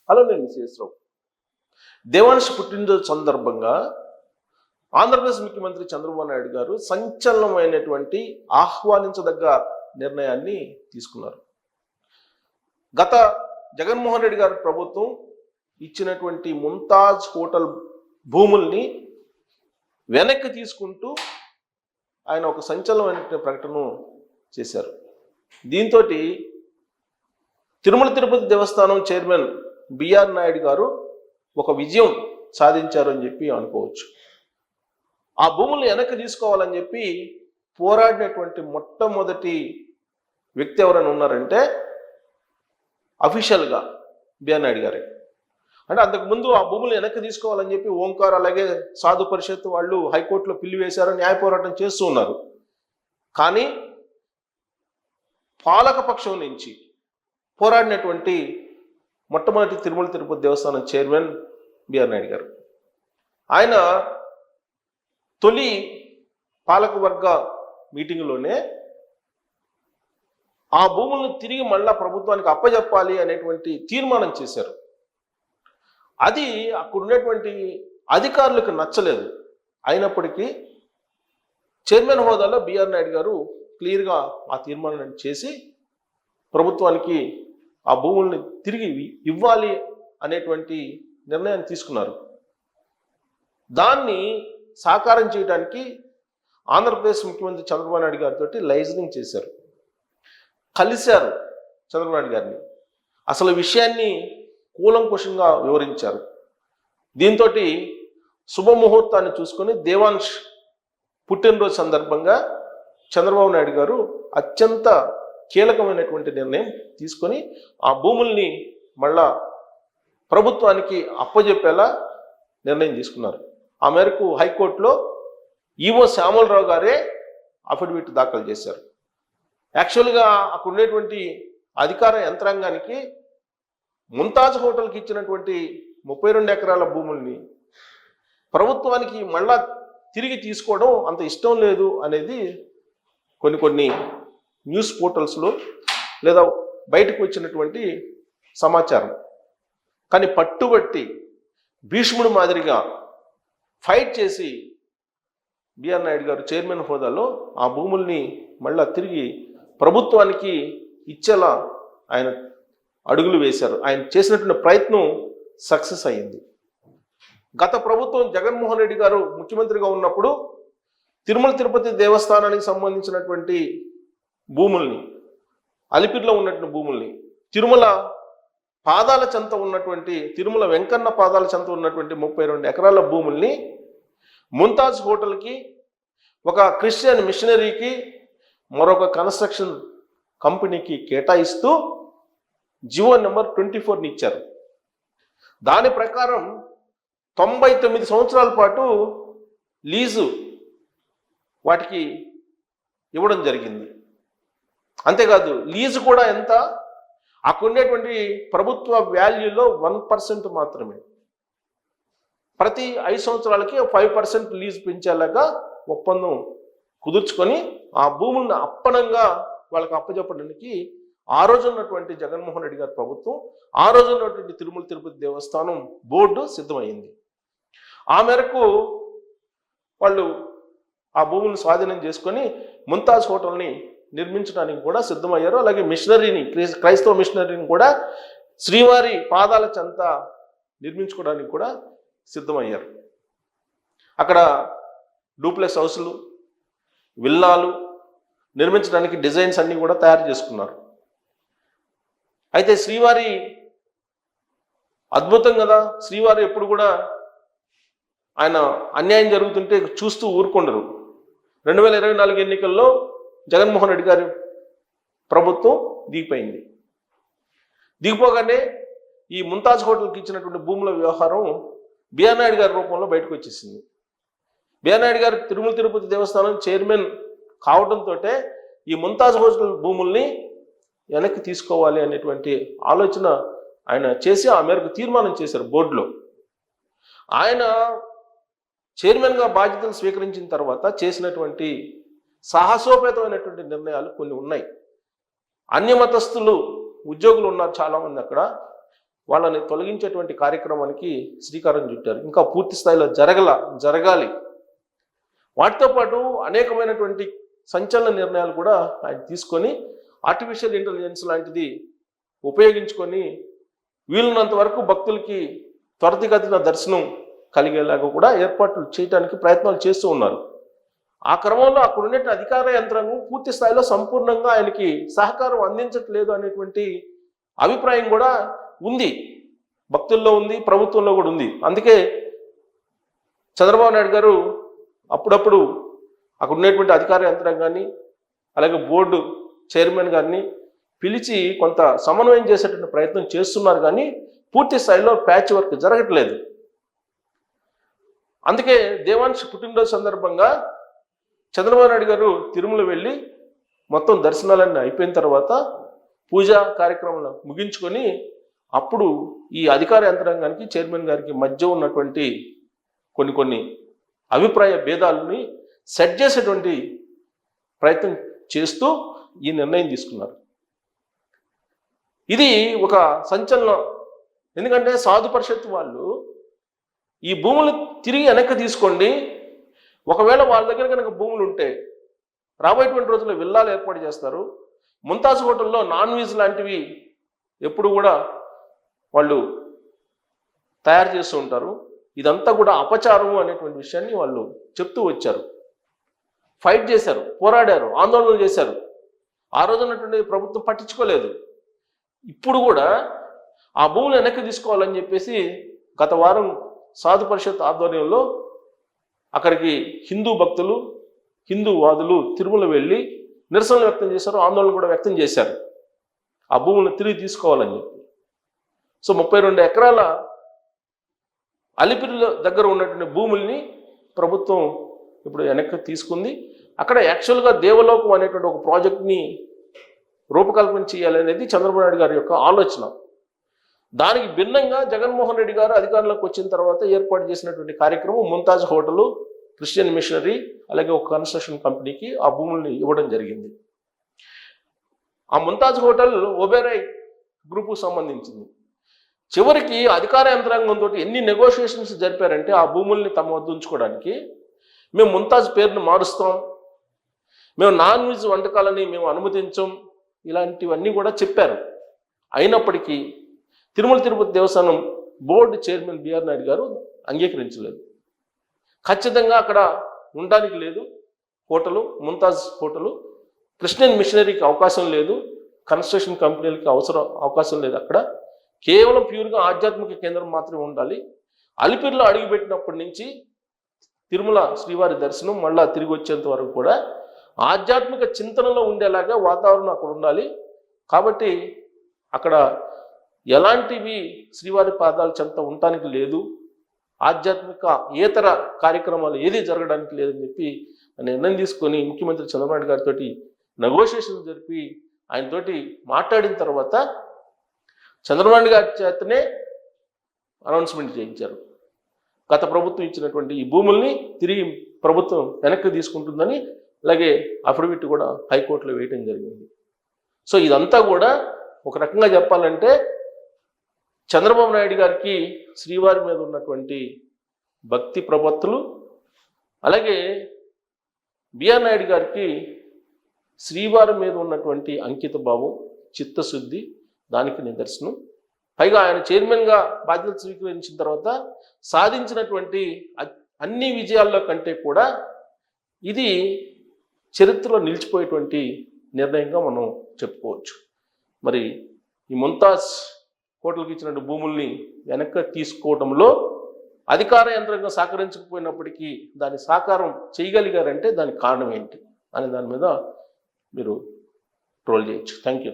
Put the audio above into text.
Hello, నేను శేషరావు. దేవాంశ్ పుట్టినరోజు సందర్భంగా ఆంధ్రప్రదేశ్ ముఖ్యమంత్రి చంద్రబాబు నాయుడు గారు సంచలనమైనటువంటి ఆహ్వానించదగ్గ నిర్ణయాన్ని తీసుకున్నారు. గత జగన్మోహన్ రెడ్డి గారి ప్రభుత్వం ఇచ్చినటువంటి ముంతాజ్ హోటల్ భూముల్ని వెనక్కి తీసుకుంటూ ఆయన ఒక సంచలనమైన ప్రకటన చేశారు. దీంతో తిరుమల తిరుపతి దేవస్థానం చైర్మన్ బిఆర్ నాయుడు గారు ఒక విజయం సాధించారు అని చెప్పి అనుకోవచ్చు. ఆ భూముల్ని వెనక్కి తీసుకోవాలని చెప్పి పోరాడినటువంటి మొట్టమొదటి వ్యక్తి ఎవరైనా ఉన్నారంటే అఫీషియల్గా బిఆర్ నాయుడు గారే. అంటే అంతకుముందు ఆ భూములు వెనక్కి తీసుకోవాలని చెప్పి ఓంకార్ అలాగే సాధు పరిషత్ వాళ్ళు హైకోర్టులో పిల్లి వేశారు, న్యాయ పోరాటం చేస్తూ ఉన్నారు. కానీ పాలకపక్షం నుంచి పోరాడినటువంటి మొట్టమొదటి తిరుమల తిరుపతి దేవస్థానం చైర్మన్ బిఆర్ నాయుడు గారు. ఆయన తొలి పాలకవర్గ మీటింగ్లోనే ఆ భూములను తిరిగి మళ్ళా ప్రభుత్వానికి అప్పజెప్పాలి అనేటువంటి తీర్మానం చేశారు. అది అక్కడ ఉన్నటువంటి అధికారులకు నచ్చలేదు. అయినప్పటికీ చైర్మన్ హోదాలో బిఆర్ నాయుడు గారు క్లియర్గా ఆ తీర్మానం చేసి ప్రభుత్వానికి ఆ భూముల్ని తిరిగి ఇవ్వాలి అనేటువంటి నిర్ణయాన్ని తీసుకున్నారు. దాన్ని సాకారం చేయడానికి ఆంధ్రప్రదేశ్ ముఖ్యమంత్రి చంద్రబాబు నాయుడు గారితో లైజనింగ్ చేశారు, కలిశారు చంద్రబాబు నాయుడు గారిని. అసలు విషయాన్ని కూలంకుషంగా వివరించారు. దీంతో శుభముహూర్తాన్ని చూసుకొని దేవాంశ్ పుట్టినరోజు సందర్భంగా చంద్రబాబు నాయుడు గారు అత్యంత కీలకమైనటువంటి నిర్ణయం తీసుకొని ఆ భూముల్ని మళ్ళా ప్రభుత్వానికి అప్పజెప్పేలా నిర్ణయం తీసుకున్నారు. ఆ మేరకు హైకోర్టులో ఈవో శ్యామలరావు గారే అఫిడవిట్ దాఖలు చేశారు. యాక్చువల్గా అక్కడ ఉండేటువంటి అధికార యంత్రాంగానికి ముంతాజ్ హోటల్కి ఇచ్చినటువంటి 32 ఎకరాల భూముల్ని ప్రభుత్వానికి మళ్ళా తిరిగి తీసుకోవడం అంత ఇష్టం లేదు అనేది కొన్ని న్యూస్ పోర్టల్స్లో లేదా బయటకు వచ్చినటువంటి సమాచారం. కానీ పట్టుబట్టి భీష్ముడు మాదిరిగా ఫైట్ చేసి బిఆర్ నాయుడు గారు చైర్మన్ హోదాలో ఆ భూముల్ని మళ్ళా తిరిగి ప్రభుత్వానికి ఇచ్చేలా ఆయన అడుగులు వేశారు. ఆయన చేసినటువంటి ప్రయత్నం సక్సెస్ అయ్యింది. గత ప్రభుత్వం జగన్మోహన్ రెడ్డి గారు ముఖ్యమంత్రిగా ఉన్నప్పుడు తిరుమల తిరుపతి దేవస్థానానికి సంబంధించినటువంటి భూముల్ని, అలిపిరిలో ఉన్నటువంటి భూముల్ని, తిరుమల పాదాల చెంత ఉన్నటువంటి తిరుమల వెంకన్న పాదాల చెంత ఉన్నటువంటి 32 ఎకరాల భూముల్ని ముంతాజ్ హోటల్కి, ఒక క్రిస్టియన్ మిషనరీకి, మరొక కన్స్ట్రక్షన్ కంపెనీకి కేటాయిస్తూ జివో నెంబర్ 24ని ఇచ్చారు. దాని ప్రకారం 99 సంవత్సరాల పాటు లీజు వాటికి ఇవ్వడం జరిగింది. అంతేకాదు లీజు కూడా ఎంత, అక్కడ ఉండేటువంటి ప్రభుత్వ వాల్యూలో 1% మాత్రమే. ప్రతి 5 సంవత్సరాలకి 5% లీజు పెంచేలాగా ఒప్పందం కుదుర్చుకొని ఆ భూములను అప్పనంగా వాళ్ళకి అప్పచెప్పడానికి ఆ రోజు ఉన్నటువంటి జగన్మోహన్ రెడ్డి గారి ప్రభుత్వం, ఆ రోజు ఉన్నటువంటి తిరుమల తిరుపతి దేవస్థానం బోర్డు సిద్ధమైంది. ఆ మేరకు వాళ్ళు ఆ భూములను స్వాధీనం చేసుకొని ముంతాజ్ హోటల్ని నిర్మించడానికి కూడా సిద్ధమయ్యారు. అలాగే మిషనరీని, క్రైస్తవ మిషనరీని కూడా శ్రీవారి పాదాల చెంత నిర్మించుకోవడానికి కూడా సిద్ధమయ్యారు. అక్కడ డూప్లెక్స్ హౌసులు, విల్లాలు నిర్మించడానికి డిజైన్స్ అన్నీ కూడా తయారు చేసుకున్నారు. అయితే శ్రీవారి అద్భుతం కదా, శ్రీవారు ఎప్పుడు కూడా ఆయన అన్యాయం జరుగుతుంటే చూస్తూ ఊరుకుండరు. 2024 ఎన్నికల్లో జగన్మోహన్ రెడ్డి గారి ప్రభుత్వం దిగిపోయింది. దిగిపోగానే ఈ ముంతాజ్ హోటల్కి ఇచ్చినటువంటి భూముల వ్యవహారం బిఆర్ నాయుడు గారి రూపంలో బయటకు వచ్చేసింది. బిఆర్ నాయుడు గారు తిరుమల తిరుపతి దేవస్థానం చైర్మన్ కావడంతో ఈ ముంతాజ్ హోటల్ భూముల్ని వెనక్కి తీసుకోవాలి అనేటువంటి ఆలోచన ఆయన చేసి ఆ మేరకు తీర్మానం చేశారు బోర్డులో. ఆయన చైర్మన్గా బాధ్యతలు స్వీకరించిన తర్వాత చేసినటువంటి సాహసోపేతమైనటువంటి నిర్ణయాలు కొన్ని ఉన్నాయి. అన్యమతస్థులు ఉద్యోగులు ఉన్నారు చాలామంది అక్కడ. వాళ్ళని తొలగించేటువంటి కార్యక్రమానికి శ్రీకారం చుట్టారు. ఇంకా పూర్తి స్థాయిలో జరగాలి. వాటితో పాటు అనేకమైనటువంటి సంచలన నిర్ణయాలు కూడా ఆయన తీసుకొని ఆర్టిఫిషియల్ ఇంటెలిజెన్స్ లాంటిది ఉపయోగించుకొని వీలున్నంత వరకు భక్తులకి త్వరితగతిన దర్శనం కలిగేలాగా కూడా ఏర్పాట్లు చేయడానికి ప్రయత్నాలు చేస్తూ ఉన్నారు. ఆ క్రమంలో అక్కడ ఉండే అధికార యంత్రాంగం పూర్తి స్థాయిలో సంపూర్ణంగా ఆయనకి సహకారం అందించట్లేదు అనేటువంటి అభిప్రాయం కూడా ఉంది, భక్తుల్లో ఉంది, ప్రభుత్వంలో కూడా ఉంది. అందుకే చంద్రబాబు నాయుడు గారు అప్పుడప్పుడు అక్కడ ఉన్నటువంటి అధికార యంత్రాంగాన్ని అలాగే బోర్డు చైర్మన్ గారిని పిలిచి కొంత సమన్వయం చేసేటువంటి ప్రయత్నం చేస్తున్నారు, కానీ పూర్తి స్థాయిలో ప్యాచ్ వర్క్ జరగట్లేదు. అందుకే దేవాంశ్ పుట్టినరోజు సందర్భంగా చంద్రబాబు నాయుడు గారు తిరుమల వెళ్ళి మొత్తం దర్శనాలన్నీ అయిపోయిన తర్వాత పూజా కార్యక్రమాలు ముగించుకొని అప్పుడు ఈ అధికార యంత్రాంగానికి చైర్మన్ గారికి మధ్య ఉన్నటువంటి కొన్ని అభిప్రాయ భేదాలని సెట్ చేసేటువంటి ప్రయత్నం చేస్తూ ఈ నిర్ణయం తీసుకున్నారు. ఇది ఒక సంచలనం. ఎందుకంటే సాధు పరిషత్ వాళ్ళు ఈ భూములు తిరిగి వెనక్కి తీసుకోండి, ఒకవేళ వాళ్ళ దగ్గర కనుక భూములు ఉంటే రాబోయేటువంటి రోజుల్లో విల్లాలు ఏర్పాటు చేస్తారు, ముంతాజ్ హోటల్లో నాన్ వెజ్ లాంటివి ఎప్పుడు కూడా వాళ్ళు తయారు చేస్తూ ఉంటారు, ఇదంతా కూడా అపచారం అనేటువంటి విషయాన్ని వాళ్ళు చెప్తూ వచ్చారు. ఫైట్ చేశారు, పోరాడారు, ఆందోళనలు చేశారు. ఆ రోజు ఉన్నటువంటి ప్రభుత్వం పట్టించుకోలేదు. ఇప్పుడు కూడా ఆ భూములు వెనక్కి తీసుకోవాలని చెప్పేసి గత వారం సాధు పరిషత్ ఆధ్వర్యంలో అక్కడికి హిందూ భక్తులు, హిందూ వాదులు తిరుమల వెళ్ళి నిరసనలు వ్యక్తం చేశారు, ఆందోళన కూడా వ్యక్తం చేశారు ఆ భూములను తిరిగి తీసుకోవాలని చెప్పి. సో 32 ఎకరాల అలిపిరి దగ్గర ఉన్నటువంటి భూముల్ని ప్రభుత్వం ఇప్పుడు వెనక్కి తీసుకుంది. అక్కడ యాక్చువల్గా దేవలోకం అనేటువంటి ఒక ప్రాజెక్ట్ని రూపకల్పన చేయాలనేది చంద్రబాబు నాయుడు గారి యొక్క ఆలోచన. దానికి భిన్నంగా జగన్మోహన్ రెడ్డి గారు అధికారంలోకి వచ్చిన తర్వాత ఏర్పాటు చేసినటువంటి కార్యక్రమం ముంతాజ్ హోటలు, క్రిస్టియన్ మిషనరీ అలాగే ఒక కన్స్ట్రక్షన్ కంపెనీకి ఆ భూముల్ని ఇవ్వడం జరిగింది. ఆ ముంతాజ్ హోటల్ ఒబెరాయ్ గ్రూపుకు సంబంధించింది. చివరికి అధికార యంత్రాంగంతో ఎన్ని నెగోషియేషన్స్ జరిపారంటే ఆ భూముల్ని తమ వద్ద ఉంచుకోవడానికి, మేము ముంతాజ్ పేరును మారుస్తాం, మేము నాన్ వెజ్ వంటకాలని మేము అనుమతించం, ఇలాంటివన్నీ కూడా చెప్పారు. అయినప్పటికీ తిరుమల తిరుపతి దేవస్థానం బోర్డు చైర్మన్ బిఆర్ నాయుడు గారు అంగీకరించలేదు. ఖచ్చితంగా అక్కడ ఉండడానికి లేదు హోటలు, ముంతాజ్ హోటలు, క్రిస్టియన్ మిషనరీకి అవకాశం లేదు, కన్స్ట్రక్షన్ కంపెనీలకి అవకాశం లేదు. అక్కడ కేవలం ప్యూర్గా ఆధ్యాత్మిక కేంద్రం మాత్రమే ఉండాలి. అలిపిరిలో అడుగుపెట్టినప్పటి నుంచి తిరుమల శ్రీవారి దర్శనం మళ్ళా తిరిగి వచ్చేంత వరకు కూడా ఆధ్యాత్మిక చింతనలో ఉండేలాగా వాతావరణం అక్కడ ఉండాలి. కాబట్టి అక్కడ ఎలాంటివి శ్రీవారి పాదాల చెంత ఉండటానికి లేదు, ఆధ్యాత్మిక ఏతర కార్యక్రమాలు ఏది జరగడానికి లేదని చెప్పి నిర్ణయం తీసుకొని ముఖ్యమంత్రి చంద్రబాబు నాయుడు గారితో నెగోషియేషన్ జరిపి ఆయనతోటి మాట్లాడిన తర్వాత చంద్రబాబు నాయుడు గారి చేతనే అనౌన్స్మెంట్ చేయించారు. గత ప్రభుత్వం ఇచ్చినటువంటి ఈ భూముల్ని తిరిగి ప్రభుత్వం వెనక్కి తీసుకుంటుందని, అలాగే అఫిడవిట్ కూడా హైకోర్టులో వేయటం జరిగింది. సో ఇదంతా కూడా ఒక రకంగా చెప్పాలంటే చంద్రబాబు నాయుడు గారికి శ్రీవారి మీద ఉన్నటువంటి భక్తి ప్రపత్తులు, అలాగే బిఆర్ నాయుడు గారికి శ్రీవారి మీద ఉన్నటువంటి అంకిత భావం, చిత్తశుద్ధి దానికి నిదర్శనం. పైగా ఆయన చైర్మన్గా బాధ్యతలు స్వీకరించిన తర్వాత సాధించినటువంటి అన్ని విజయాల్లో కంటే కూడా ఇది చరిత్రలో నిలిచిపోయేటువంటి నిర్ణయంగా మనం చెప్పుకోవచ్చు. మరి ఈ ముంతాజ్ హోటల్కి ఇచ్చినటువంటి భూముల్ని వెనక్కి తీసుకోవడంలో అధికార యంత్రంగా సహకరించకపోయినప్పటికీ దాన్ని సాకారం చేయగలిగారంటే దానికి కారణం ఏంటి అనే దాని మీద మీరు ట్రోల్ చేయొచ్చు. Thank you.